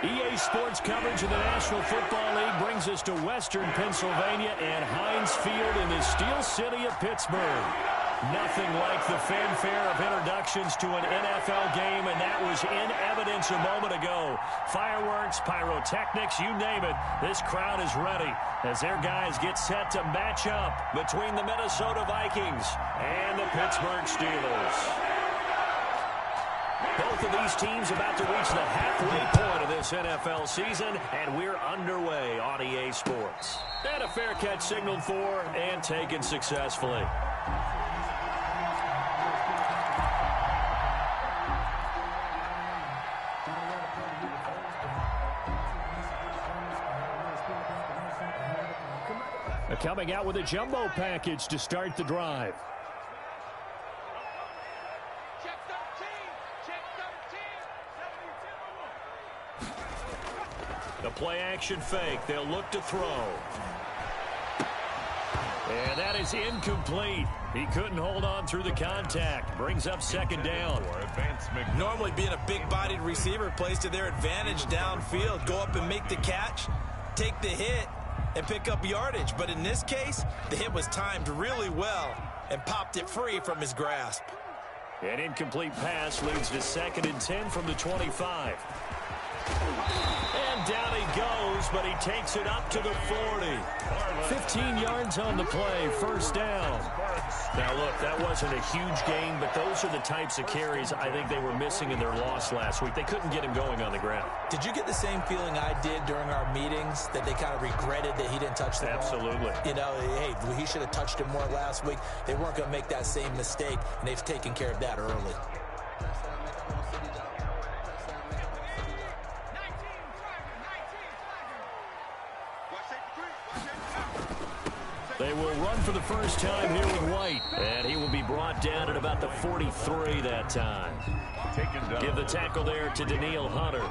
EA Sports coverage of the National Football League brings us to Western Pennsylvania and Heinz Field in the Steel City of Pittsburgh. Nothing like the fanfare of introductions to an NFL game, and that was in evidence a moment ago. Fireworks, pyrotechnics, you name it, this crowd is ready as their guys get set to match up between the Minnesota Vikings and the Pittsburgh Steelers. Both of these teams about to reach the halfway point of this NFL season, and we're underway on EA Sports. And a fair catch signaled for and taken successfully. Coming out with a jumbo package to start the drive. Check 13. The play action fake. They'll look to throw. And that is incomplete. He couldn't hold on through the contact. Brings up second down. Normally being a big-bodied receiver plays to their advantage downfield. Go up and make the catch, take the hit, and pick up yardage. But in this case, the hit was timed really well and popped it free from his grasp. An incomplete pass leads to 2nd and 10 from the 25. And down he goes, but he takes it up to the 40. 15 yards on the play, first down. Now, look, that wasn't a huge gain, but those are the types of carries I think they were missing in their loss last week. They couldn't get him going on the ground. Did you get the same feeling I did during our meetings, that they kind of regretted that he didn't touch the ball? Absolutely. You know, hey, he should have touched it more last week. They weren't going to make that same mistake, and they've taken care of that early. They will run for the first time here with White, and he will be brought down at about the 43 that time. Give the tackle there to Daniil Hunter.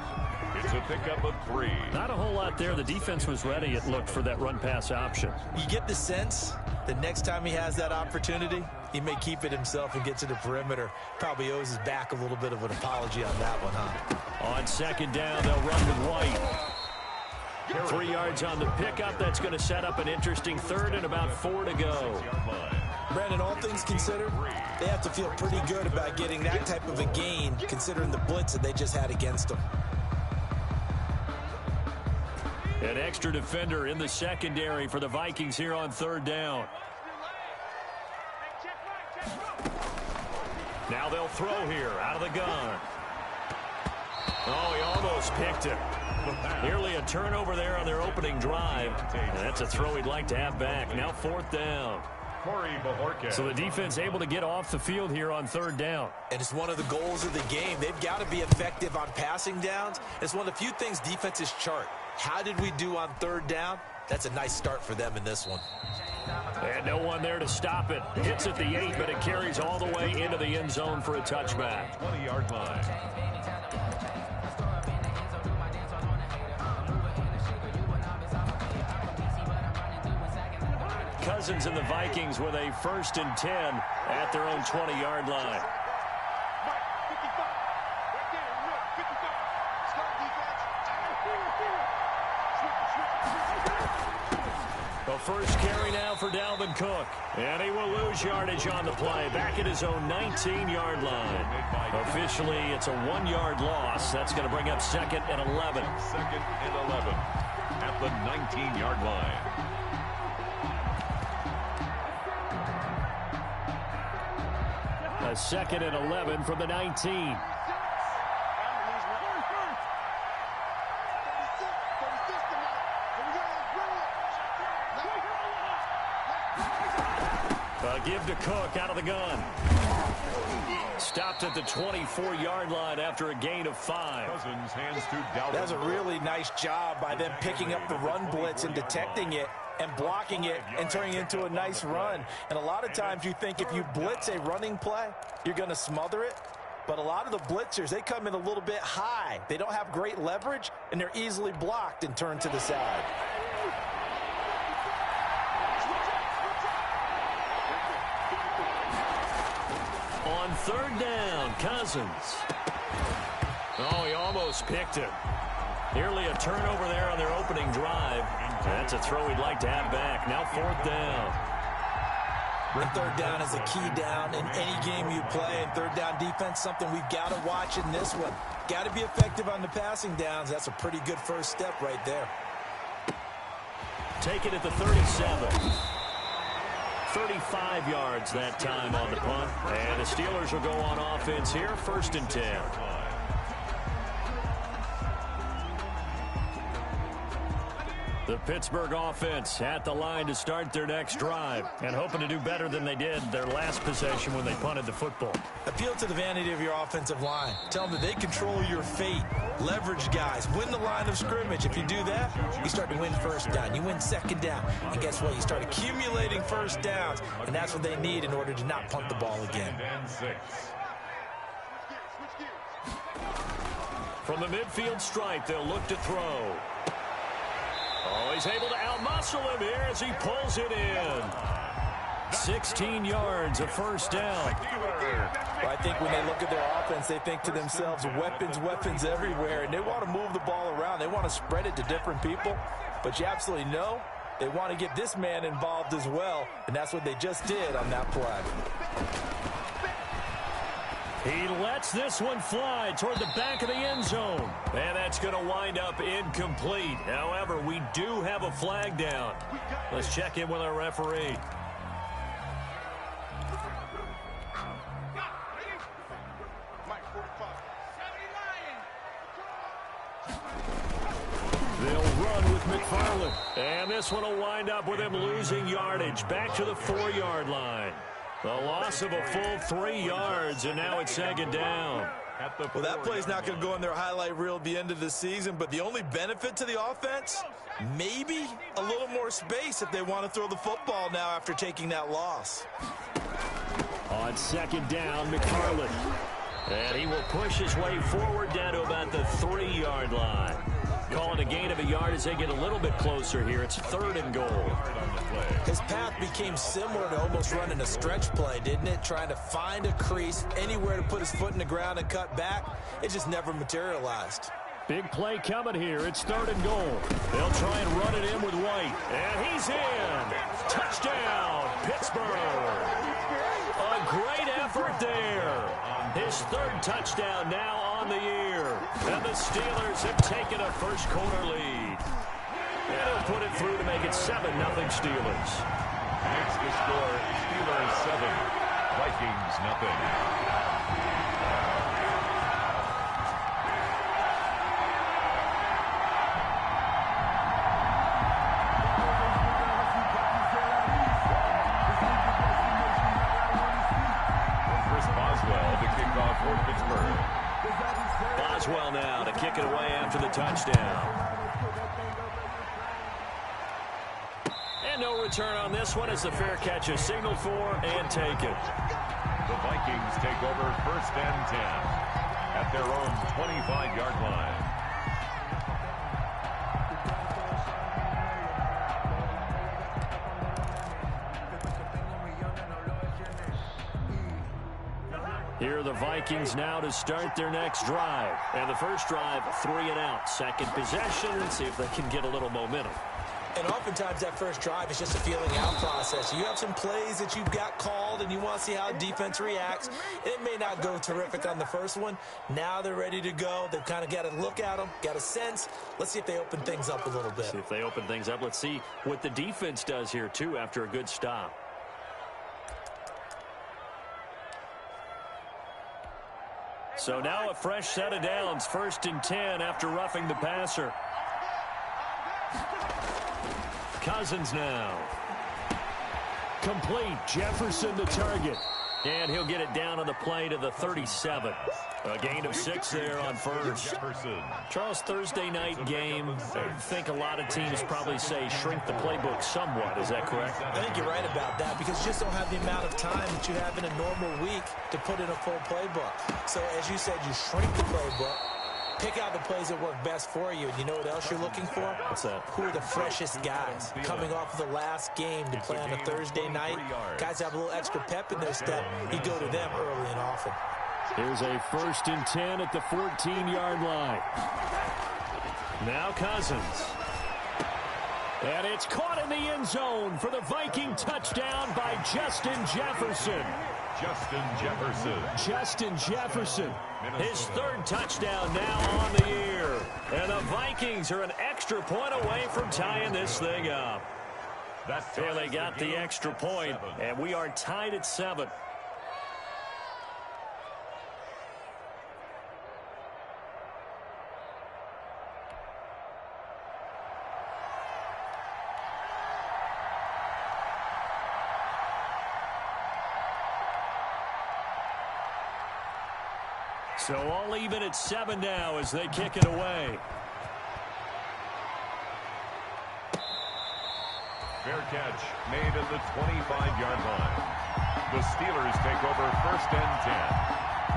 It's a pickup of 3. Not a whole lot there. The defense was ready, it looked, for that run-pass option. You get the sense that next time he has that opportunity, he may keep it himself and get to the perimeter. Probably owes his back a little bit of an apology on that one, huh? On second down, they'll run with White. 3 yards on the pickup. That's going to set up an interesting third and about 4 to go. Brandon, all things considered, they have to feel pretty good about getting that type of a gain, considering the blitz that they just had against them. An extra defender in the secondary for the Vikings here on third down. Now they'll throw here out of the gun. Oh, he almost picked it. Nearly a turnover there on their opening drive. And that's a throw he'd like to have back. Now 4th down. So the defense able to get off the field here on third down. And it's one of the goals of the game. They've got to be effective on passing downs. It's one of the few things defenses chart. How did we do on third down? That's a nice start for them in this one. And no one there to stop it. Hits at the 8, but it carries all the way into the end zone for a touchback. 20-yard line. Cousins and the Vikings with a 1st and 10 at their own 20-yard line. The first carry now for Dalvin Cook. And he will lose yardage on the play. Back at his own 19-yard line. Officially, it's a 1-yard loss. That's going to bring up 2nd and 11. 2nd and 11 at the 19-yard line. A 2nd and 11 from the 19. Give to Cook out of the gun. Stopped at the 24-yard line after a gain of 5. Cousins hands to Dalvin. That's a really nice job by them picking up the run blitz and detecting it and blocking it and turning it into a nice run. And a lot of times you think if you blitz a running play, you're going to smother it. But a lot of the blitzers, they come in a little bit high. They don't have great leverage, and they're easily blocked and turned to the side. On third down, Cousins. Oh, he almost picked it. Nearly a turnover there on their opening drive. That's a throw we'd like to have back. Now 4th down. And 3rd down is a key down in any game you play. And 3rd down defense, something we've got to watch in this one. Got to be effective on the passing downs. That's a pretty good first step right there. Take it at the 37. 35 yards that time on the punt. And the Steelers will go on offense here, 1st and 10. The Pittsburgh offense at the line to start their next drive and hoping to do better than they did their last possession when they punted the football. Appeal to the vanity of your offensive line. Tell them that they control your fate. Leverage guys. Win the line of scrimmage. If you do that, you start to win 1st down. You win 2nd down. And guess what? You start accumulating 1st downs. And that's what they need in order to not punt the ball again. From the midfield stripe, they'll look to throw. Oh, he's able to outmuscle him here as he pulls it in. 16 yards, a 1st down. Well, I think when they look at their offense, they think to themselves, weapons everywhere, and they want to move the ball around. They want to spread it to different people, but you absolutely know they want to get this man involved as well, and that's what they just did on that play. He lets this one fly toward the back of the end zone. And that's going to wind up incomplete. However, we do have a flag down. Let's check in with our referee. They'll run with McFarland. And this one will wind up with him losing yardage back to the 4-yard line. The loss of a full 3 yards, and now it's 2nd down. Well, that play's not going to go in their highlight reel at the end of the season, but the only benefit to the offense, maybe a little more space if they want to throw the football now after taking that loss. On 2nd down, McFarland. And he will push his way forward down to about the 3-yard line. Calling a gain of a yard as they get a little bit closer here. It's 3rd and goal. His path became similar to almost running a stretch play, didn't it? Trying to find a crease, anywhere to put his foot in the ground and cut back. It just never materialized. Big play coming here. It's 3rd and goal. They'll try and run it in with White. And he's in. Touchdown, Pittsburgh. A great effort there. His 3rd touchdown now on the year. And the Steelers have taken a first-quarter lead. And he'll put it through to make it 7-0 Steelers. Makes the score Steelers 7, Vikings nothing. Boswell now to kick it away after the touchdown. And no return on this one as the fair catch is signaled for and taken. The Vikings take over 1st and 10 at their own 25-yard line. Here are the Vikings now to start their next drive. And the first drive, 3 and out. 2nd possession, and see if they can get a little momentum. And oftentimes that first drive is just a feeling out process. You have some plays that you've got called and you want to see how defense reacts. It may not go terrific on the first one. Now they're ready to go. They've kind of got to look at them, got a sense. Let's see if they open things up a little bit. See if they open things up. Let's see what the defense does here, too, after a good stop. So now a fresh set of downs, 1st and 10 after roughing the passer. Cousins now. Complete. Jefferson the target. And he'll get it down on the play to the 37. A gain of 6 there on first. Charles, Thursday night game, I think a lot of teams probably say shrink the playbook somewhat. Is that correct? I think you're right about that because you just don't have the amount of time that you have in a normal week to put in a full playbook. So as you said, you shrink the playbook, pick out the plays that work best for you. And you know what else you're looking for? What's that? Who are the freshest guys coming off of the last game to play on a Thursday night? Guys have a little extra pep in their step. You go to them early and often. Here's a 1st and 10 at the 14-yard line. Now Cousins. And it's caught in the end zone for the Viking touchdown by Justin Jefferson. Justin Jefferson. His third touchdown now on the year. And the Vikings are an extra point away from tying this thing up. They got the extra point, and we are tied at 7. So all even at 7 now as they kick it away. Fair catch made at the 25-yard line. The Steelers take over 1st and 10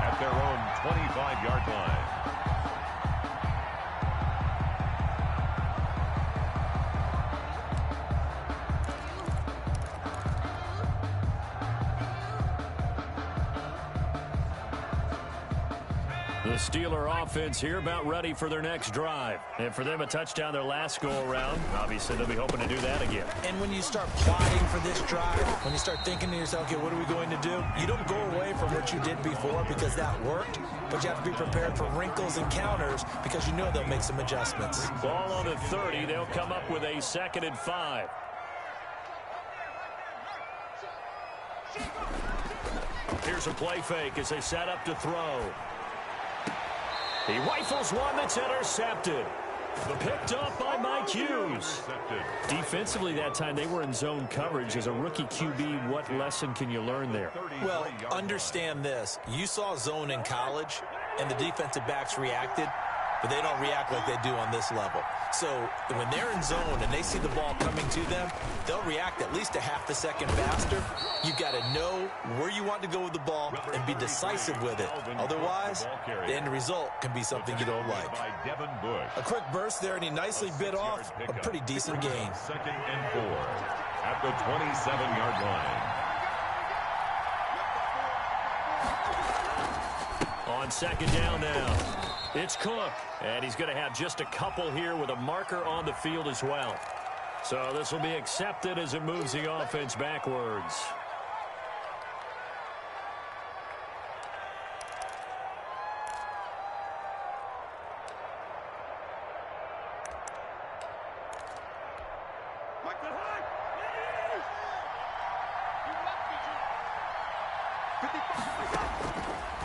at their own 25-yard line. The Steeler offense here about ready for their next drive. And for them, a touchdown their last go-around. Obviously, they'll be hoping to do that again. And when you start plotting for this drive, when you start thinking to yourself, okay, what are we going to do? You don't go away from what you did before because that worked, but you have to be prepared for wrinkles and counters because you know they'll make some adjustments. Ball on the 30. They'll come up with a 2nd and 5. Here's a play fake as they set up to throw. He rifles one that's intercepted. Picked off by Mike Hughes. Defensively that time, they were in zone coverage. As a rookie QB, what lesson can you learn there? Well, understand this. You saw zone in college, and the defensive backs reacted, but they don't react like they do on this level. So when they're in zone and they see the ball coming to them, they'll react at least a half a second faster. You've got to know where you want to go with the ball and be decisive with it. Otherwise, the end result can be something you don't like. A quick burst there, and he nicely bit off a pretty decent gain. 2nd and 4 at the 27-yard line. On 2nd down now. It's Cook, and he's going to have just a couple here with a marker on the field as well. So this will be accepted as it moves the offense backwards.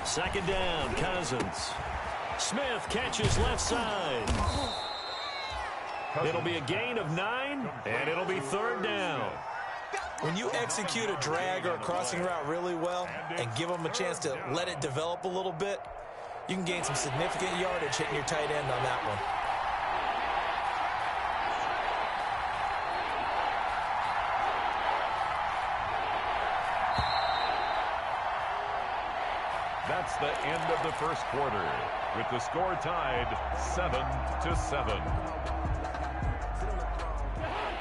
Second down, Cousins. Smith catches left side. It'll be a gain of 9, and it'll be 3rd down. When you execute a drag or a crossing route really well and give them a chance to let it develop a little bit, you can gain some significant yardage hitting your tight end on that one. That's the end of the first quarter, with the score tied 7-7.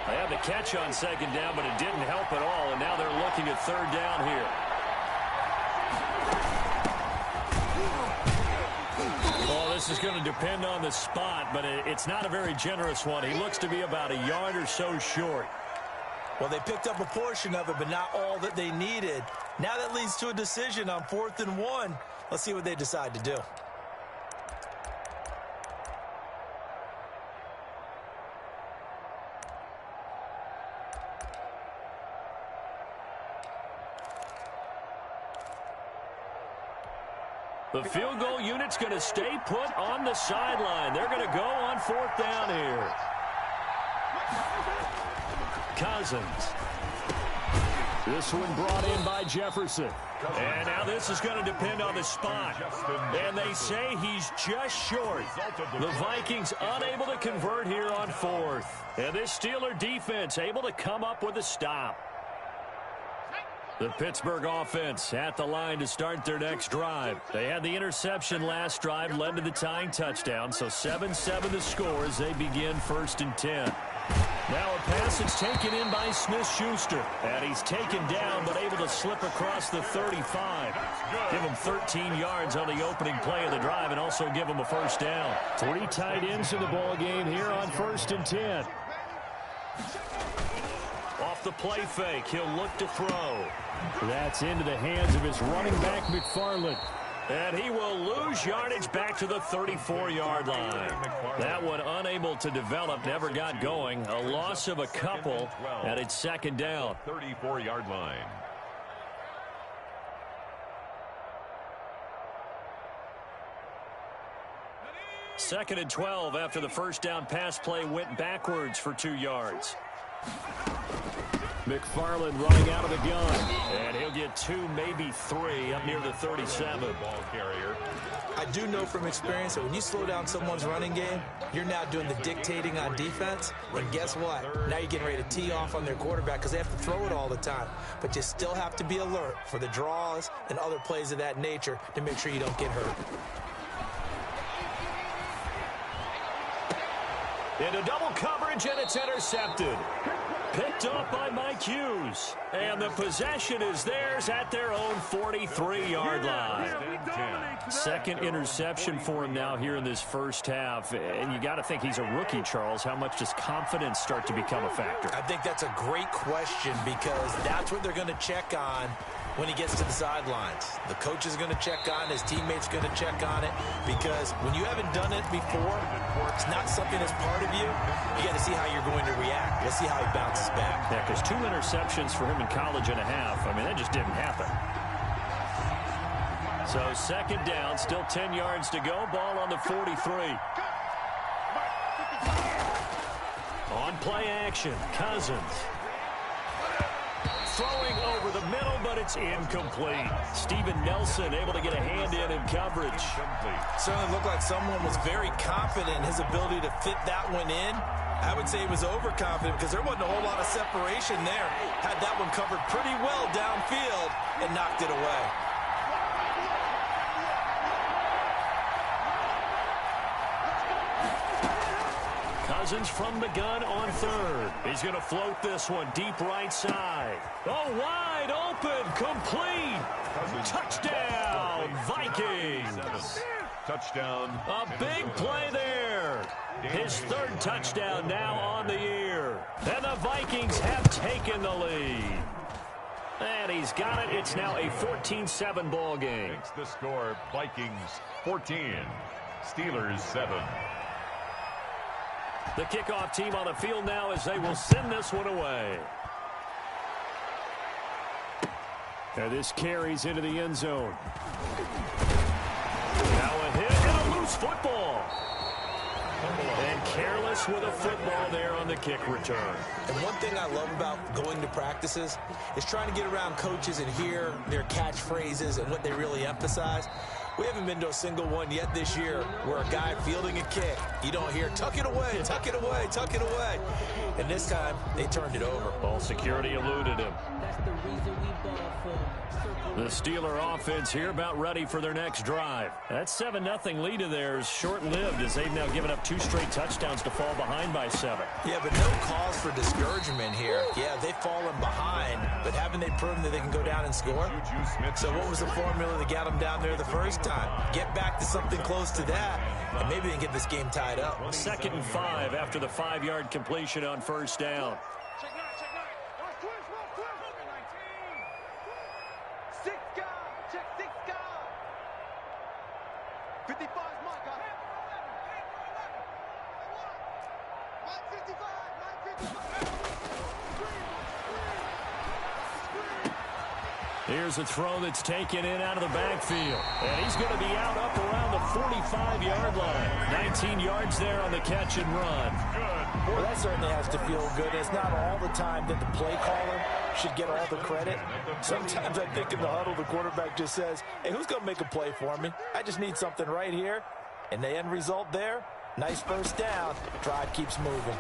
They had the catch on 2nd down, but it didn't help at all, and now they're looking at 3rd down here. Well, this is going to depend on the spot, but it's not a very generous one. He looks to be about a yard or so short. Well, they picked up a portion of it, but not all that they needed. Now that leads to a decision on 4th and 1. Let's see what they decide to do. The field goal unit's going to stay put on the sideline. They're going to go on 4th down here. Cousins. This one brought in by Jefferson. And now this is going to depend on the spot. And they say he's just short. The Vikings unable to convert here on 4th. And this Steeler defense able to come up with a stop. The Pittsburgh offense at the line to start their next drive. They had the interception last drive, led to the tying touchdown. So 7-7 the score as they begin 1st and 10. Now a pass that's taken in by Smith-Schuster. And he's taken down, but able to slip across the 35. Give him 13 yards on the opening play of the drive and also give him a first down. 3 tight ends in the ball game here on 1st and 10. Off the play fake, he'll look to throw. That's into the hands of his running back, McFarland. And he will lose yardage back to the 34-yard line. That one unable to develop, never got going. A loss of a couple, and it's 2nd down. 34-yard line. Second and 12 after the first down pass play went backwards for 2 yards. McFarland running out of the gun. And he'll get 2, maybe 3 up near the 37. Ball carrier. I do know from experience that when you slow down someone's running game, you're now doing the dictating on defense. And guess what? Now you're getting ready to tee off on their quarterback because they have to throw it all the time. But you still have to be alert for the draws and other plays of that nature to make sure you don't get hurt. Into double coverage, and it's intercepted. Picked up by Mike Hughes. And the possession is theirs at their own 43-yard line. Second interception for him now here in this first half. And you got to think he's a rookie, Charles. How much does confidence start to become a factor? I think that's a great question because that's what they're going to check on when he gets to the sidelines. The coach is going to check on, his teammates going to check on it, because when you haven't done it before, it's not something that's part of you. You got to see how you're going to react. Let's see how he bounces back. Yeah, because 2 interceptions for him in college and a half. I mean, that just didn't happen. So 2nd down, still 10 yards to go. Ball on the 43. On play action, Cousins. Throwing over the middle, but it's incomplete. Steven Nelson able to get a hand in coverage. Certainly looked like someone was very confident in his ability to fit that one in. I would say he was overconfident because there wasn't a whole lot of separation there. Had that one covered pretty well downfield and knocked it away. Cousins from the gun on 3rd. He's going to float this one deep right side. Oh, wide open, complete. Touchdown, Vikings. Touchdown. A big play there. His 3rd touchdown now on the year. And the Vikings have taken the lead. And he's got it. It's now a 14-7 ball game. Makes the score Vikings 14, Steelers 7. The kickoff team on the field now as they will send this one away. And this carries into the end zone. Now a hit and a loose football. And careless with a football there on the kick return. And one thing I love about going to practices is trying to get around coaches and hear their catchphrases and what they really emphasize. We haven't been to a single one yet this year where a guy fielding a kick, you don't hear, tuck it away, tuck it away, tuck it away. And this time, they turned it over. Ball security eluded him. The Steeler offense here about ready for their next drive. That 7-0 lead of theirs short-lived as they've now given up 2 straight touchdowns to fall behind by 7. Yeah, but no cause for discouragement here. Yeah, they've fallen behind, but haven't they proven that they can go down and score? So what was the formula that got them down there the first time? Get back to something close to that, and maybe they can get this game tied up. 2nd and 5 after the 5-yard completion on 1st down. Here's a throw that's taken in out of the backfield. And he's going to be out up around the 45-yard line. 19 yards there on the catch and run. Well, that certainly has to feel good. It's not all the time that the play caller should get all the credit. Sometimes I think in the huddle, the quarterback just says, hey, who's going to make a play for me? I just need something right here. And the end result there, nice first down. Drive keeps moving.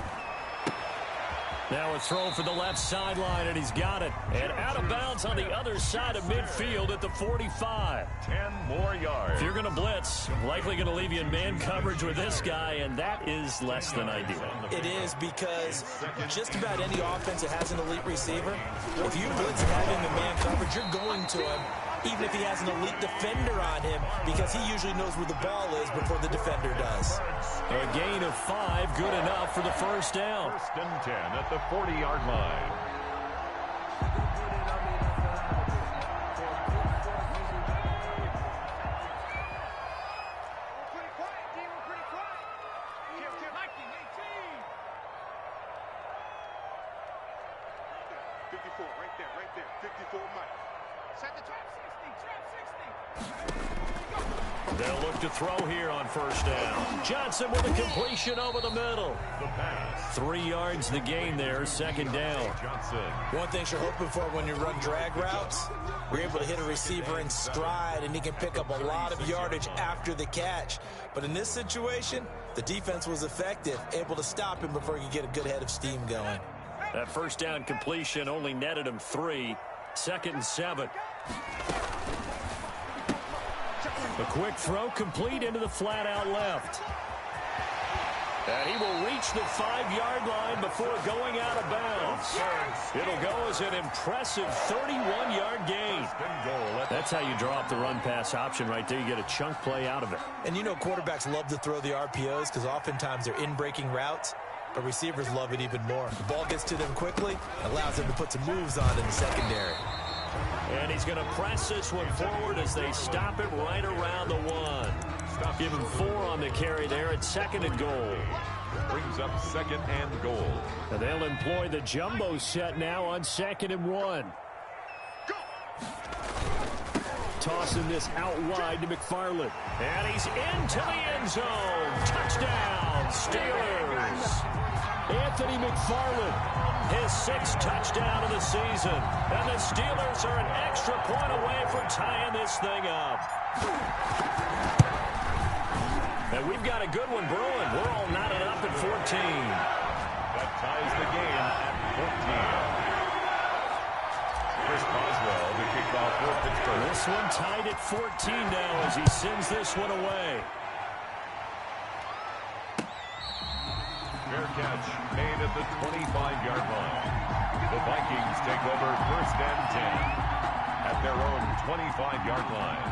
Now a throw for the left sideline, and he's got it. And out of bounds on the other side of midfield at the 45. 10 more yards. If you're going to blitz, likely going to leave you in man coverage with this guy, and that is less than ideal. It is, because just about any offense that has an elite receiver, if you blitz and have him in man coverage, you're going to him, even if he has an elite defender on him, because he usually knows where the ball is before the defender does. A gain of 5, good enough for the first down. First and 10 at the 40-yard line. They'll look to throw here on first down. Johnson with a completion over the middle. The pass. 3 yards the gain there, second down. Johnson. One thing you're hoping for when you run drag routes, you're able to hit a receiver in stride, and he can pick up a lot of yardage after the catch. But in this situation, the defense was effective, able to stop him before he could get a good head of steam going. That first down completion only netted him 3. Second and 7. A quick throw complete into the flat out left. And he will reach the 5-yard line before going out of bounds. It'll go as an impressive 31-yard gain. That's how you draw up the run-pass option right there. You get a chunk play out of it. And you know quarterbacks love to throw the RPOs because oftentimes they're in-breaking routes, but receivers love it even more. The ball gets to them quickly, allows them to put some moves on in the secondary. And he's going to press this one forward as they stop it right around the 1. Give him 4 on the carry there at second and goal. Brings up second and goal. And they'll employ the jumbo set now on second and 1. Tossing this out wide to McFarland. And he's into the end zone. Touchdown, Steelers. Anthony McFarland, his 6th touchdown of the season. And the Steelers are an extra point away from tying this thing up. And we've got a good one brewing. We're all knotted up at 14. That ties the game at 14. Chris Boswell, the kickoff for Pittsburgh. This one tied at 14 now as he sends this one away. Fair catch made at the 25-yard line. The Vikings take over first and 10 at their own 25-yard line.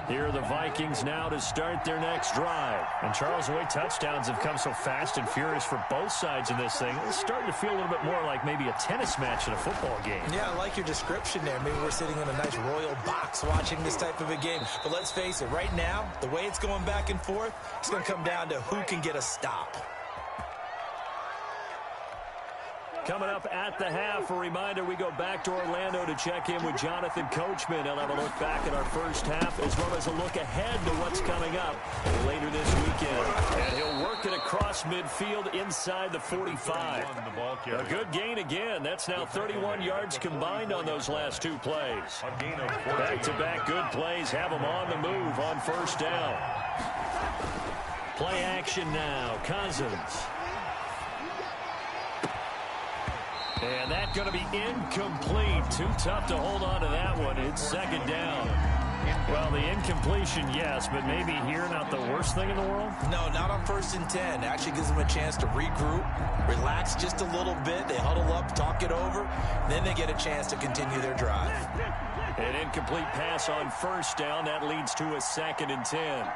Here are the Vikings now to start their next drive. And Charles, the way touchdowns have come so fast and furious for both sides of this thing, it's starting to feel a little bit more like maybe a tennis match in a football game. Yeah, I like your description there. Maybe we're sitting in a nice royal box watching this type of a game. But let's face it, right now, the way it's going back and forth, it's going to come down to who can get a stop. Coming up at the half, a reminder, we go back to Orlando to check in with Jonathan Coachman. He'll have a look back at our first half as well as a look ahead to what's coming up later this weekend. And he'll work it across midfield inside the 45. A good gain again. That's now 31 yards combined on those last 2 plays. Back-to-back good plays have them on the move on first down. Play action now. Cousins. And that's going to be incomplete. Too tough to hold on to that one. It's second down. Well, the incompletion, yes, but maybe here not the worst thing in the world? No, not on first and 10. Actually gives them a chance to regroup, relax just a little bit. They huddle up, talk it over, then they get a chance to continue their drive. An incomplete pass on first down. That leads to a second and 10.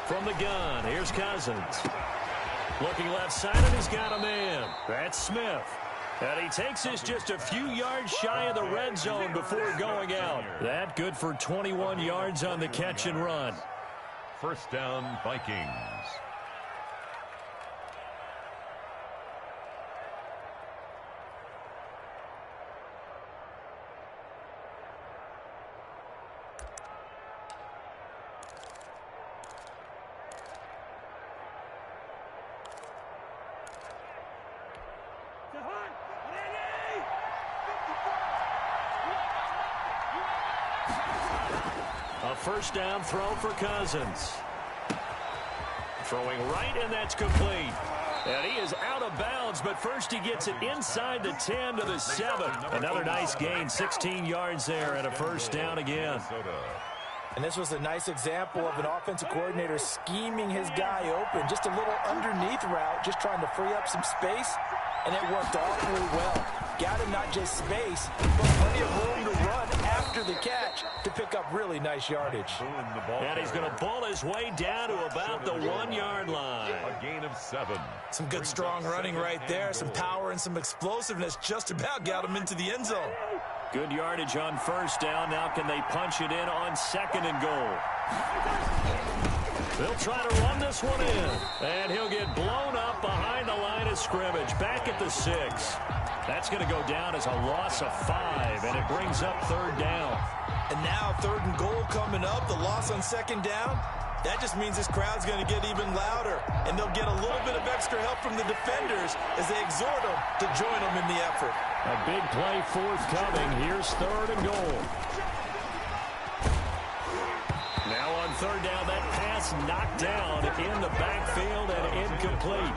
From the gun, here's Cousins. Looking left side, and he's got a man. That's Smith. And he takes this just a few yards shy of the red zone before going out. That good for 21 yards on the catch and run. First down, Vikings. first down throw for Cousins. Throwing right, and that's complete. And he is out of bounds, but first he gets it inside the 10 to the 7. Another nice gain, 16 yards there, and a first down again. And this was a nice example of an offensive coordinator scheming his guy open. Just a little underneath route, just trying to free up some space, and it worked awfully well. Got him not just space, but plenty of room to run after the catch to pick up really nice yardage. And he's going to ball his way down to about the 1-yard line. A gain of 7. Some good strong running right there. Some power and some explosiveness just about got him into the end zone. Good yardage on first down. Now can they punch it in on 2nd and goal? They'll try to run this one in. And he'll get blown up behind the line of scrimmage. Back at the 6. That's going to go down as a loss of 5. And it brings up 3rd down. And now 3rd and goal coming up. The loss on 2nd down. That just means this crowd's going to get even louder. And they'll get a little bit of extra help from the defenders as they exhort them to join them in the effort. A big play forthcoming. Here's 3rd and goal. Now on 3rd down, that pass knocked down in the backfield and incomplete.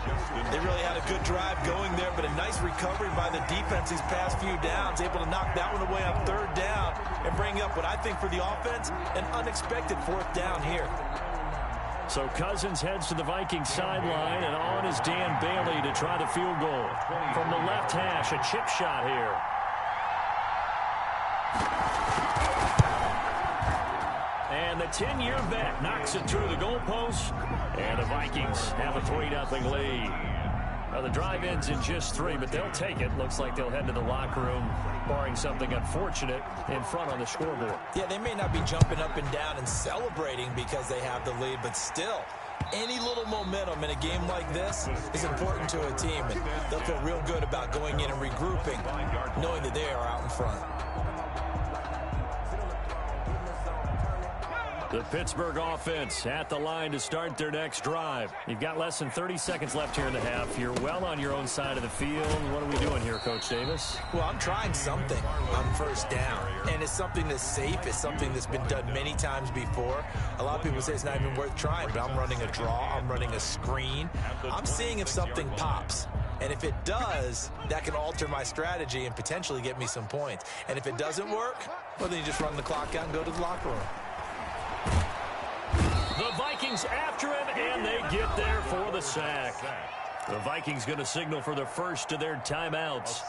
They really had a good drive going there, but a nice recovery by the defense these past few downs, able to knock that one away on 3rd down and bring up what I think for the offense, an unexpected 4th down here. So Cousins heads to the Vikings sideline, and on is Dan Bailey to try the field goal. From the left hash, a chip shot here. And the 10-year vet knocks it through the goalpost, and the Vikings have a 3-0 lead. Now the drive ends in just 3, but they'll take it. Looks like they'll head to the locker room, barring something unfortunate, in front on the scoreboard. Yeah, they may not be jumping up and down and celebrating because they have the lead, but still, any little momentum in a game like this is important to a team, and they'll feel real good about going in and regrouping, knowing that they are out in front. The Pittsburgh offense at the line to start their next drive. You've got less than 30 seconds left here in the half. You're well on your own side of the field. What are we doing here, Coach Davis? Well, I'm trying something on first down, and it's something that's safe. It's something that's been done many times before. A lot of people say it's not even worth trying, but I'm running a draw. I'm running a screen. I'm seeing if something pops. And if it does, that can alter my strategy and potentially get me some points. And if it doesn't work, well, then you just run the clock out and go to the locker room. The Vikings after him, and they get there for the sack. The Vikings going to signal for the first of their timeouts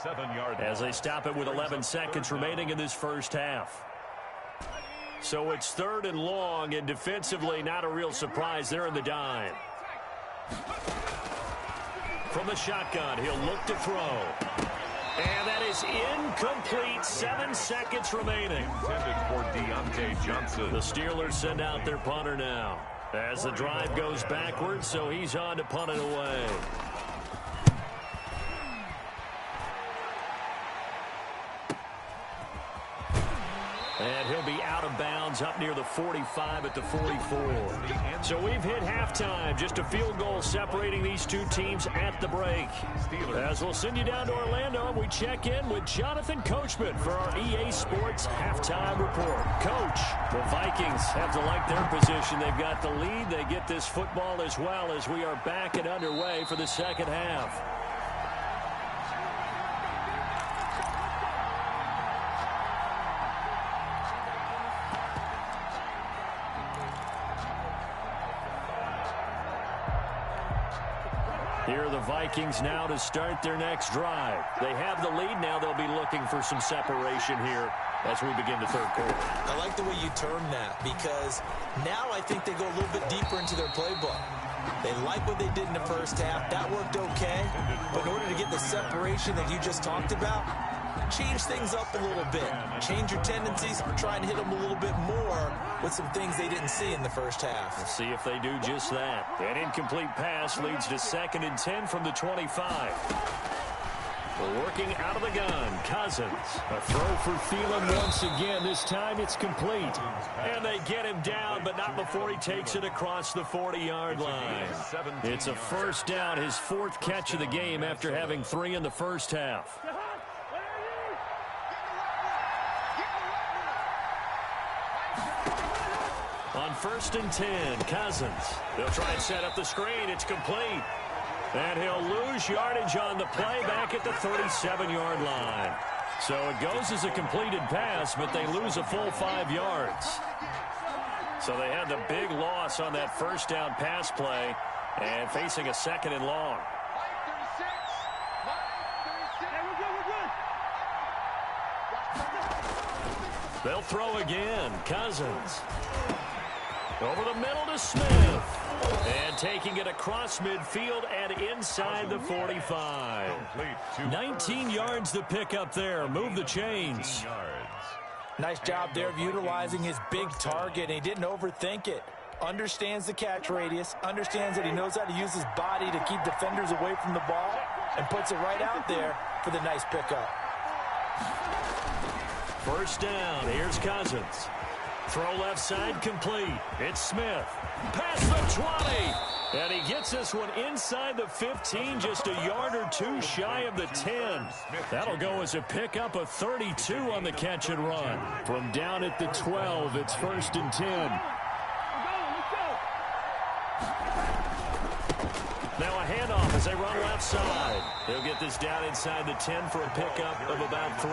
as they stop it with 11 seconds remaining in this first half. So it's 3rd and long, and defensively not a real surprise. They're in the dime. From the shotgun, he'll look to throw. And that is incomplete. 7 seconds remaining. The Steelers send out their punter now as the drive goes backwards, so he's on to punt it away. And he'll be out of bounds up near the 45 at the 44. So we've hit halftime. Just a field goal separating these two teams at the break. As we'll send you down to Orlando, we check in with Jonathan Coachman for our EA Sports Halftime Report. Coach, the Vikings have to like their position. They've got the lead. They get this football as well as we are back and underway for the second half. Here are the Vikings now to start their next drive. They have the lead. Now they'll be looking for some separation here as we begin the third quarter. I like the way you term that because now I think they go a little bit deeper into their playbook. They like what they did in the first half. That worked okay. But in order to get the separation that you just talked about, change things up a little bit. Change your tendencies. Try and hit them a little bit more with some things they didn't see in the first half. We'll see if they do just that. An incomplete pass leads to 2nd and 10 from the 25. We're working out of the gun. Cousins. A throw for Thielen once again. This time it's complete. And they get him down, but not before he takes it across the 40-yard line. It's a first down, his 4th catch of the game after having 3 in the first half. On 1st and 10, Cousins. They'll try and set up the screen. It's complete. And he'll lose yardage on the play back at the 37-yard line. So it goes as a completed pass, but they lose a full 5 yards. So they had the big loss on that first down pass play and facing a 2nd and long. They'll throw again. Cousins. Over the middle to Smith. And taking it across midfield and inside the 45. 19 yards to pick up there. Move the chains. Nice job there of utilizing his big target. He didn't overthink it. Understands the catch radius. Understands that he knows how to use his body to keep defenders away from the ball. And puts it right out there for the nice pickup. First down. Here's Cousins. Throw left side complete. It's Smith. Past the 20. And he gets this one inside the 15, just a yard or two shy of the 10. That'll go as a pickup of 32 on the catch and run. From down at the 12, it's 1st and 10. Now a handoff as they run left side. They'll get this down inside the 10 for a pickup of about 3.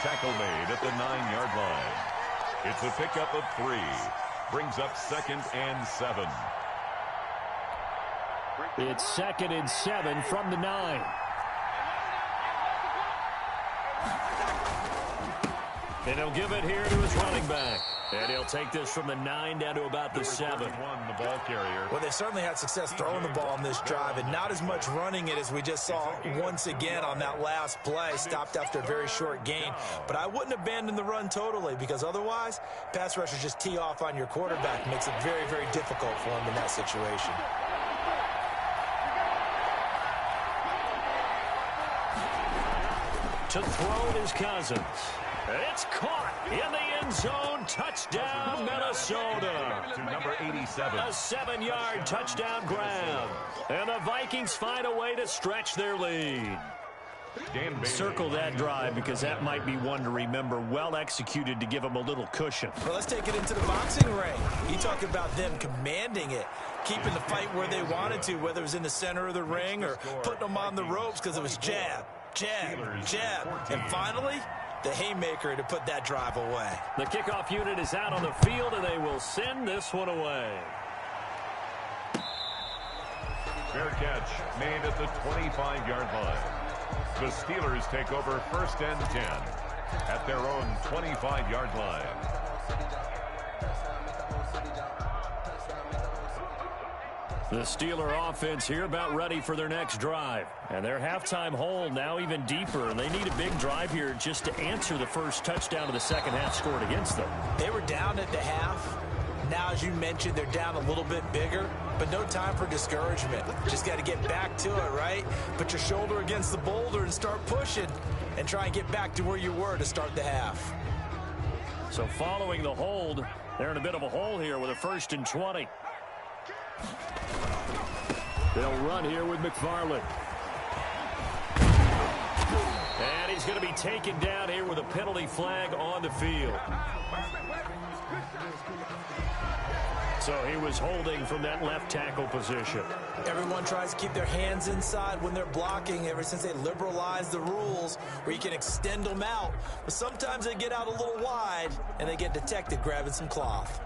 Tackle made at the 9-yard line. It's a pickup of 3. Brings up 2nd and 7. It's 2nd and 7 from the 9. And he'll give it here to his running back. And he'll take this from the 9 down to about the 7. The ball carrier. Well, they certainly had success throwing the ball on this drive, and not as much running it as we just saw once again on that last play. Stopped after a very short gain. But I wouldn't abandon the run totally, because otherwise, pass rushers just tee off on your quarterback. Makes it very, very difficult for him in that situation. To throw is Cousins. It's caught in the end zone. Touchdown, Minnesota. To number 87. A 7-yard touchdown grab. And the Vikings find a way to stretch their lead. Circle that drive because that might be one to remember. Well executed to give them a little cushion. Well, let's take it into the boxing ring. You talk about them commanding it, keeping the fight where they wanted to, whether it was in the center of the ring or putting them on the ropes because it was jab, jab, jab. And finally, the haymaker to put that drive away. The kickoff unit is out on the field, and they will send this one away. Fair catch made at the 25-yard line. The Steelers take over 1st and 10 at their own 25-yard line. The Steeler offense here about ready for their next drive. And their halftime hole now even deeper. And they need a big drive here just to answer the first touchdown of the second half scored against them. They were down at the half. Now, as you mentioned, they're down a little bit bigger. But no time for discouragement. Just got to get back to it, right? Put your shoulder against the boulder and start pushing. And try and get back to where you were to start the half. So following the hold, they're in a bit of a hole here with a 1st and 20. They'll run here with McFarland. And he's going to be taken down here with a penalty flag on the field. So he was holding from that left tackle position. Everyone tries to keep their hands inside when they're blocking ever since they liberalized the rules where you can extend them out. But sometimes they get out a little wide and they get detected grabbing some cloth.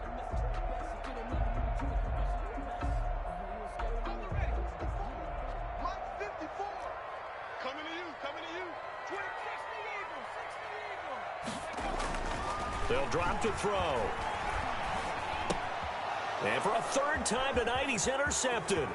They'll drop to throw. And for a 3rd time tonight, he's intercepted.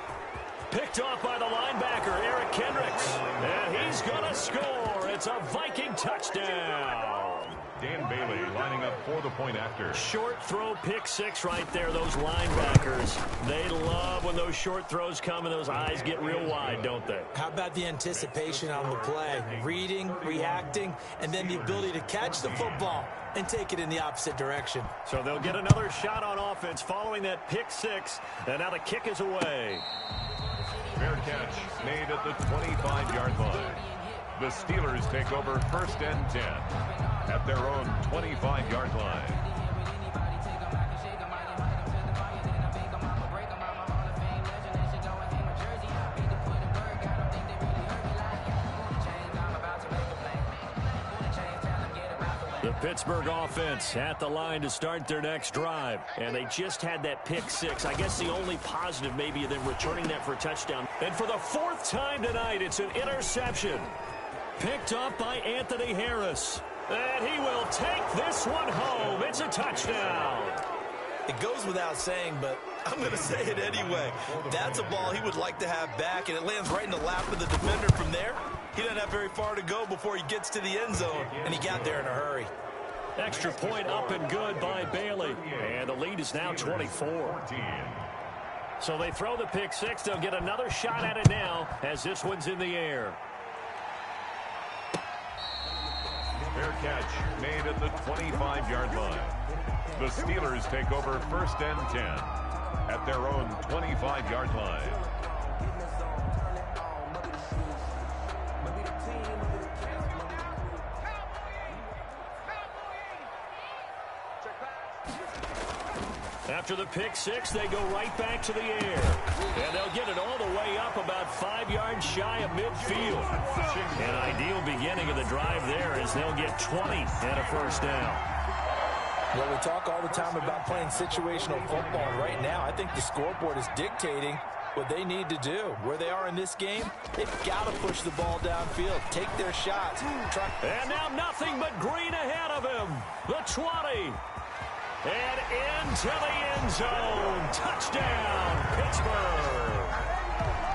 Picked off by the linebacker, Eric Kendricks. And he's going to score. It's a Viking touchdown. Dan Bailey lining up for the point after. Short throw, pick 6 right there. Those linebackers, they love when those short throws come and those eyes get real wide, don't they? How about the anticipation on the play? Reading, reacting, and then the ability to catch the football and take it in the opposite direction. So they'll get another shot on offense following that pick 6, and now the kick is away. Fair catch made at the 25-yard line. The Steelers take over 1st and 10 at their own 25-yard line. The Pittsburgh offense at the line to start their next drive. And they just had that pick six. I guess the only positive maybe of them returning that for a touchdown. And for the fourth time tonight, it's an interception. Picked up by Anthony Harris. And he will take this one home. It's a touchdown. It goes without saying, but I'm going to say it anyway. That's a ball he would like to have back, and it lands right in the lap of the defender from there. He doesn't have very far to go before he gets to the end zone, and he got there in a hurry. Extra point up and good by Bailey. And the lead is now 24. So they throw the pick six. They'll get another shot at it now as this one's in the air. Fair catch made at the 25-yard line. The Steelers take over 1st and 10 at their own 25-yard line. After the pick six, they go right back to the air. And they'll get it all the way up about 5 yards shy of midfield. An ideal beginning of the drive there as they'll get 20 and a first down. Well, we talk all the time about playing situational football. Right now, I think the scoreboard is dictating what they need to do. Where they are in this game, they've got to push the ball downfield, take their shots. And now nothing but green ahead of him. The 20. And into the end zone. Touchdown, Pittsburgh.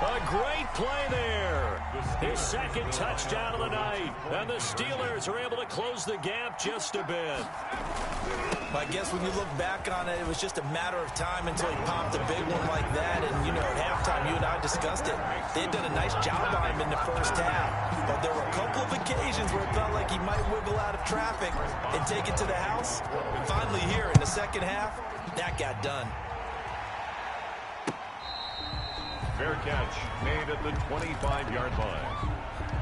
A great play there. His second touchdown of the night. And the Steelers are able to close the gap just a bit. I guess when you look back on it, it was just a matter of time until he popped a big one like that. And, you know, at halftime, you and I discussed it. They had done a nice job on him in the first half. But there were a couple of occasions where it felt like he might wiggle out of traffic and take it to the house. And finally here in the second half, that got done. Fair catch made at the 25-yard line.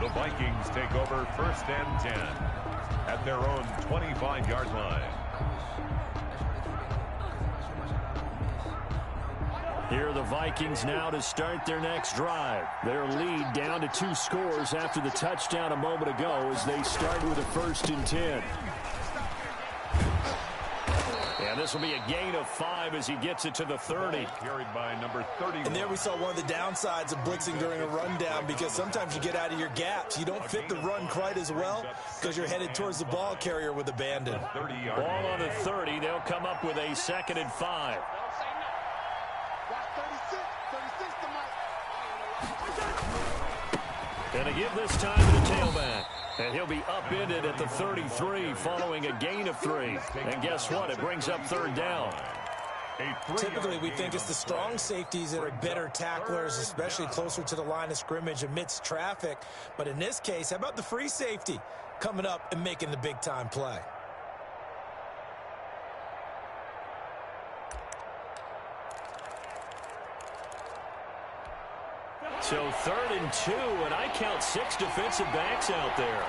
The Vikings take over 1st and 10 at their own 25-yard line. Here are the Vikings now to start their next drive. Their lead down to 2 scores after the touchdown a moment ago as they start with a 1st and 10. And this will be a gain of 5 as he gets it to the 30. Carried by number 31. And there we saw one of the downsides of blitzing during a rundown, because sometimes you get out of your gaps. You don't fit the run quite as well because you're headed towards the ball carrier with abandon. Ball on the 30. They'll come up with a 2nd and 5. And a give this time to the tailback. And he'll be upended at the 33 following a gain of 3. And guess what? It brings up 3rd down. Typically, we think it's the strong safeties that are better tacklers, especially closer to the line of scrimmage amidst traffic. But in this case, how about the free safety coming up and making the big-time play? So 3rd and 2, and I count 6 defensive backs out there.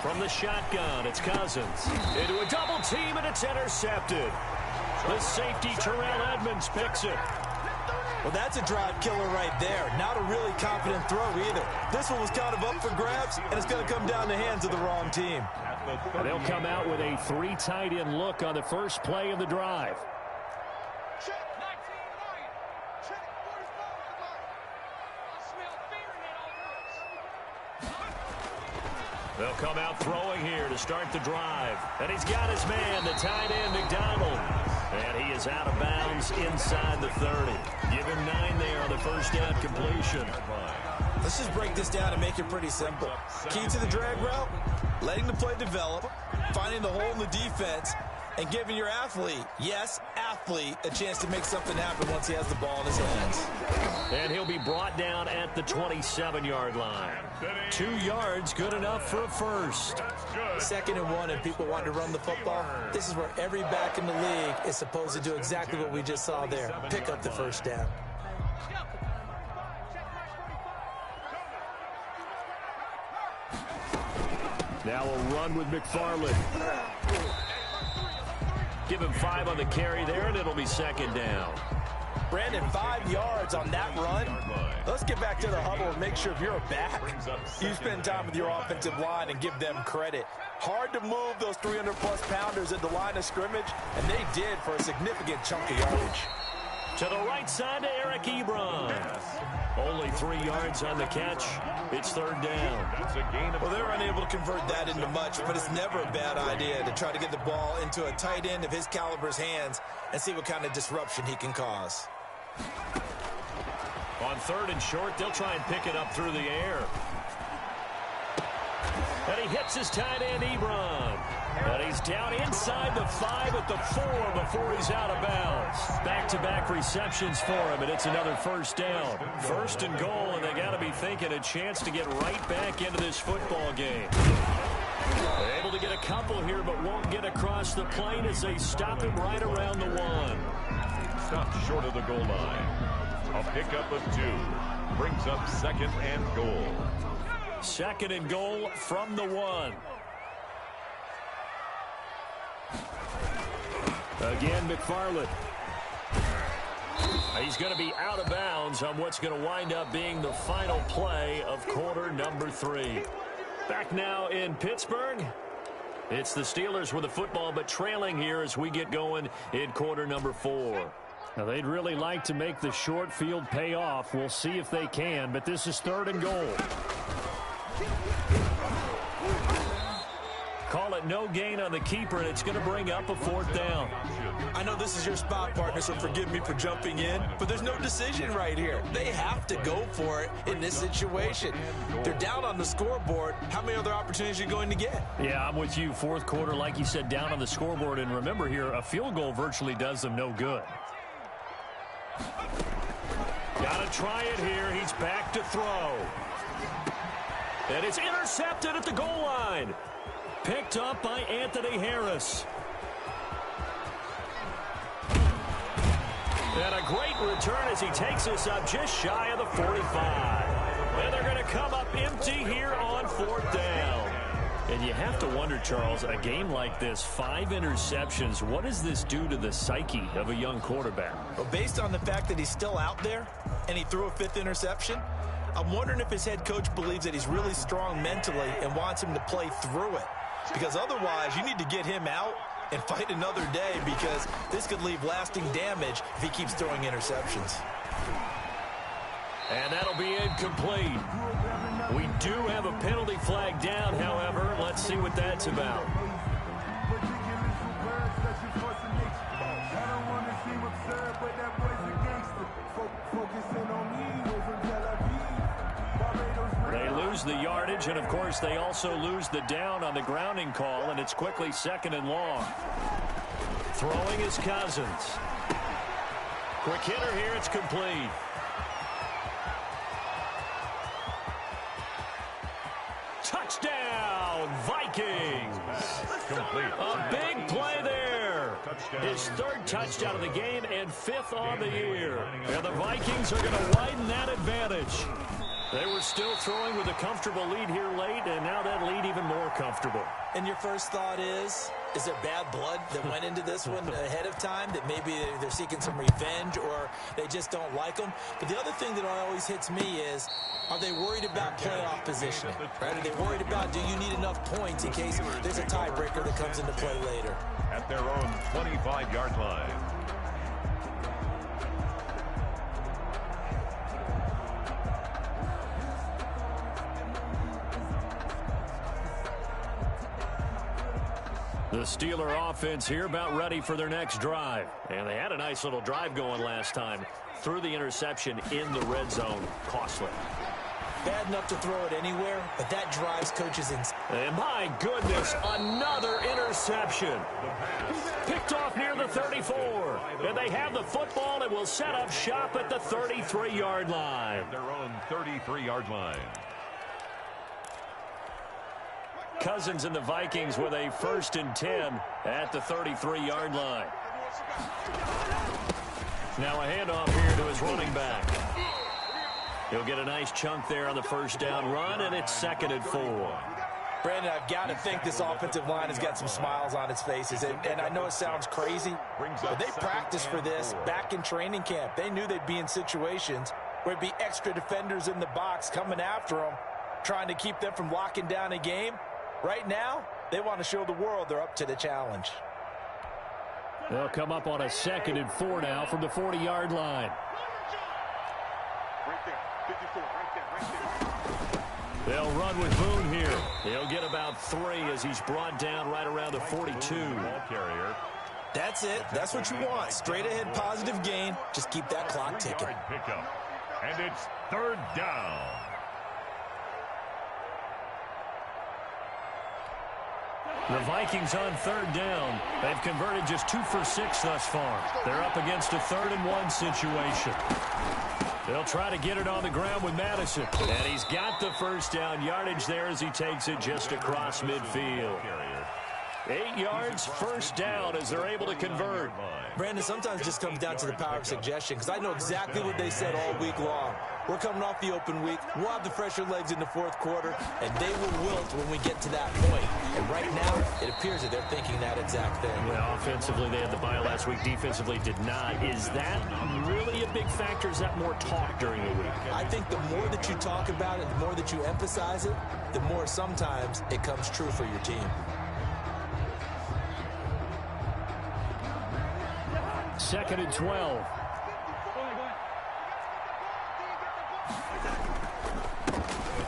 From the shotgun, it's Cousins. Into a double team, and it's intercepted. The safety, Terrell Edmonds, picks it. Well, that's a drive killer right there. Not a really confident throw either. This one was kind of up for grabs, and it's going to come down the hands of the wrong team. They'll come out with a 3 tight end look on the first play of the drive. They'll come out throwing here to start the drive. And he's got his man, the tight end, McDonald. And he is out of bounds inside the 30. Give him 9 there on the first down completion. Let's just break this down and make it pretty simple. Key to the drag route, letting the play develop, finding the hole in the defense, and giving your athlete, yes, athlete, a chance to make something happen once he has the ball in his hands. And he'll be brought down at the 27-yard line. 2 yards, good enough for a first. 2nd and 1, and people want to run the football. This is where every back in the league is supposed to do exactly what we just saw there. Pick up the first down. Now we'll run with McFarland. Give him 5 on the carry there, and it'll be 2nd down. Brandon, 5 yards on that run. Let's get back to the huddle and make sure if you're a back, you spend time with your offensive line and give them credit. Hard to move those 300-plus pounders at the line of scrimmage, and they did for a significant chunk of yardage. To the right side to Eric Ebron. Only 3 yards on the catch. It's third down. Well, they're unable to convert that into much, but it's never a bad idea to try to get the ball into a tight end of his caliber's hands and see what kind of disruption he can cause. On third and short, they'll try and pick it up through the air. And he hits his tight end, Ebron. And he's down inside the 5 at the 4 before he's out of bounds. Back-to-back receptions for him, and it's another first down. First and goal, and they got to be thinking a chance to get right back into this football game. They're able to get a couple here, but won't get across the plane as they stop him right around the 1. Stopped short of the goal line. A pickup of 2. Brings up second and goal. Second and goal from the 1. Again, McFarland. He's going to be out of bounds on what's going to wind up being the final play of quarter number 3. Back now in Pittsburgh. It's the Steelers with the football, but trailing here as we get going in quarter number 4. Now, they'd really like to make the short field pay off. We'll see if they can, but this is third and goal. Call it no gain on the keeper, and it's going to bring up a fourth down. I know this is your spot, partner, so forgive me for jumping in, but there's no decision right here. They have to go for it in this situation. They're down on the scoreboard. How many other opportunities are you going to get? Yeah, I'm with you. Fourth quarter, like you said, down on the scoreboard. And remember here, a field goal virtually does them no good. Got to try it here. He's back to throw. And it's intercepted at the goal line. Picked up by Anthony Harris. And a great return as he takes us up just shy of the 45. And they're going to come up empty here on fourth down. And you have to wonder, Charles, a game like this, 5 interceptions, what does this do to the psyche of a young quarterback? Well, based on the fact that he's still out there and he threw a 5th interception, I'm wondering if his head coach believes that he's really strong mentally and wants him to play through it. Because otherwise, you need to get him out and fight another day, because this could leave lasting damage if he keeps throwing interceptions. And that'll be incomplete. We do have a penalty flag down, however. Let's see what that's about. They lose the yardage, and of course they also lose the down on the grounding call, and it's quickly second and long. Throwing is Cousins. Quick hitter here, it's complete. Touchdown, Vikings. Complete. A big play there. His 3rd touchdown of the game and 5th on the year. And the Vikings are going to widen that advantage. They were still throwing with a comfortable lead here late, and now that lead even more comfortable. And your first thought is there bad blood that went into this one ahead of time, that maybe they're seeking some revenge or they just don't like them? But the other thing that always hits me is, are they worried about playoff positioning? Right? Are they worried about, do you need enough points in case there's a tiebreaker that comes into play later? At their own 25-yard line. The Steeler offense here about ready for their next drive. And they had a nice little drive going last time. Threw the interception in the red zone. Costly. Bad enough to throw it anywhere, but that drives coaches in. And my goodness, another interception. Picked off near the 34. And they have the football and will set up shop at the 33-yard line. Their own 33-yard line. Cousins and the Vikings with a 1st and 10 at the 33-yard line. Now a handoff here to his running back. He'll get a nice chunk there on the first down run, and it's 2nd and 4. Brandon, I've got to think this offensive line has got some smiles on its faces. And I know it sounds crazy, but they practiced for this back in training camp. They knew they'd be in situations where there'd be extra defenders in the box coming after them, trying to keep them from locking down a game. Right now, they want to show the world they're up to the challenge. They'll come up on a 2nd and 4 now from the 40-yard line. Right there, 54, right there. They'll run with Boone here. He'll get about 3 as he's brought down right around the 42. Ball carrier. That's it. That's what you want. Straight ahead positive gain. Just keep that clock ticking. Pickup. And it's 3rd down. The Vikings on 3rd down. They've converted just 2 for 6 thus far. They're up against a 3rd and 1 situation. They'll try to get it on the ground with Madison. And he's got the first down yardage there as he takes it just across midfield. 8 yards, first down as they're able to convert. Brandon, sometimes it just comes down to the power of suggestion, because I know exactly what they said all week long. We're coming off the open week. We'll have the fresher legs in the 4th quarter, and they will wilt when we get to that point. And right now, it appears that they're thinking that exact thing. Well, offensively, they had the bye last week. Defensively, did not. Is that really a big factor? Is that more talk during the week? I think the more that you talk about it, the more that you emphasize it, the more sometimes it comes true for your team. 2nd and 12.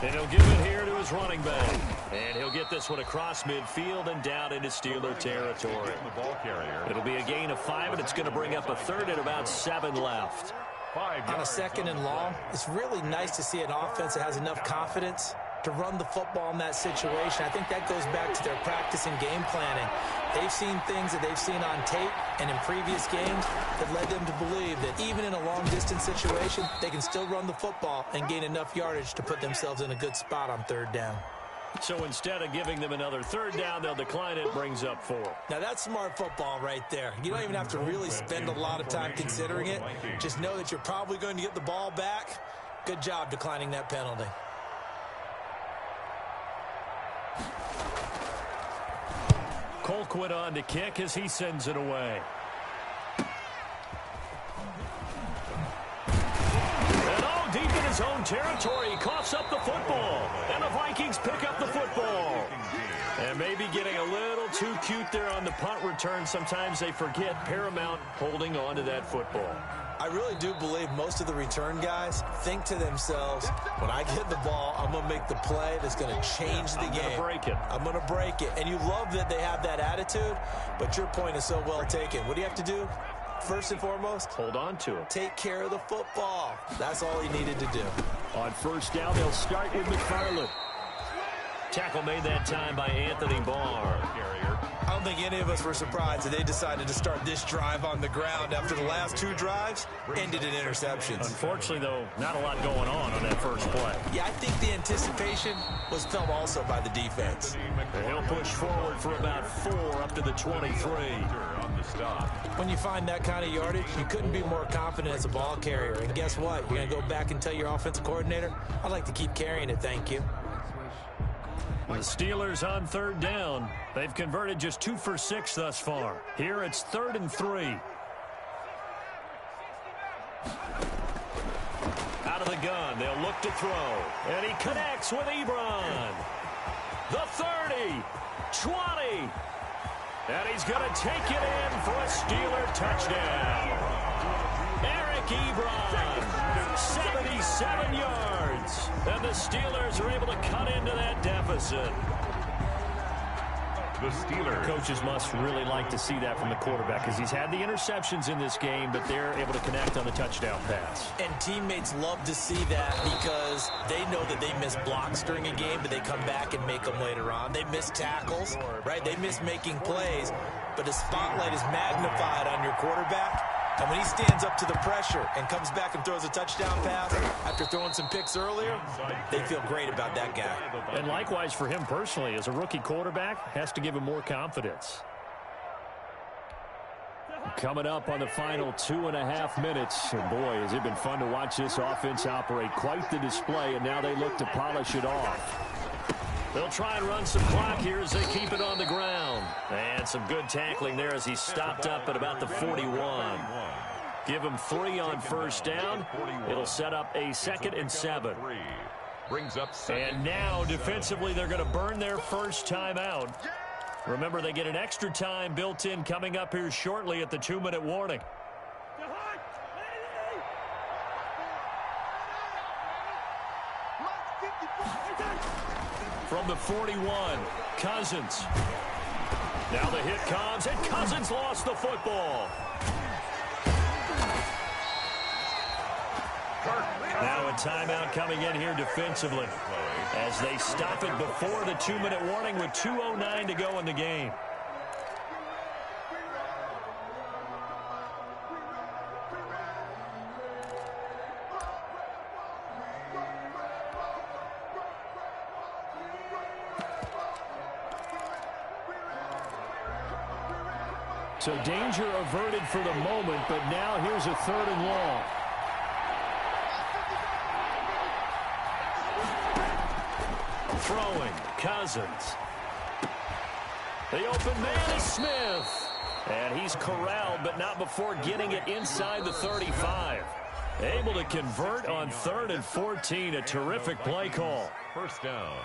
And he'll give it here to his running back. And he'll get this one across midfield and down into Steeler territory. The ball carrier. It'll be a gain of 5, and it's going to bring up a 3rd and about 7 left. 5 On a 2nd and long, it's really nice to see an offense that has enough confidence to run the football in that situation. I think that goes back to their practice and game planning. They've seen things that they've seen on tape and in previous games that led them to believe that even in a long-distance situation, they can still run the football and gain enough yardage to put themselves in a good spot on 3rd down. So instead of giving them another 3rd down, they'll decline it, brings up 4. Now, that's smart football right there. You don't even have to really spend a lot of time considering it. Just know that you're probably going to get the ball back. Good job declining that penalty. Colquitt on to kick as he sends it away. And oh, deep in his own territory, he coughs up the football. And the Vikings pick up the football. And maybe getting a little too cute there on the punt return. Sometimes they forget paramount holding on to that football. I really do believe most of the return guys think to themselves, when I get the ball, I'm going to make the play that's going to change the game. I'm going to break it. And you love that they have that attitude, but your point is so well taken. What do you have to do? First and foremost, hold on to it. Take care of the football. That's all he needed to do. On 1st down, they'll start with McFarland. Tackle made that time by Anthony Barr. I don't think any of us were surprised that they decided to start this drive on the ground after the last 2 drives ended in interceptions. Unfortunately, though, not a lot going on that first play. Yeah, I think the anticipation was felt also by the defense. He'll push forward for about 4 up to the 23. When you find that kind of yardage, you couldn't be more confident as a ball carrier. And guess what? You're going to go back and tell your offensive coordinator, I'd like to keep carrying it, thank you. The Steelers on 3rd down. They've converted just 2 for 6 thus far. Here it's 3rd and 3. Out of the gun, they'll look to throw. And he connects with Ebron. The 30, 20. And he's going to take it in for a Steeler touchdown. Eric Ebron, 77 yards. And the Steelers are able to cut into that deficit. The Steelers. Coaches must really like to see that from the quarterback because he's had the interceptions in this game, but they're able to connect on the touchdown pass. And teammates love to see that because they know that they miss blocks during a game, but they come back and make them later on. They miss tackles, right? They miss making plays, but the spotlight is magnified on your quarterback. And when he stands up to the pressure and comes back and throws a touchdown pass after throwing some picks earlier, they feel great about that guy. And likewise for him personally, as a rookie quarterback, has to give him more confidence. Coming up on the final 2.5 minutes. And boy, has it been fun to watch this offense operate. Quite the display, and now they look to polish it off. They'll try and run some clock here as they keep it on the ground. And some good tackling there as he stopped up at about the 41. Give him 3 on first down. It'll set up a 2nd and 7. And now, defensively, they're going to burn their first time out. Remember, they get an extra time built in coming up here shortly at the 2-minute warning. From the 41, Cousins. Now the hit comes, and Cousins lost the football. Now a timeout coming in here defensively as they stop it before the 2-minute warning with 2:09 to go in the game. So danger averted for the moment, but now here's a 3rd and long. Throwing, Cousins. The open man is Smith. And he's corralled, but not before getting it inside the 35. Able to convert on 3rd and 14. A terrific play call. First down.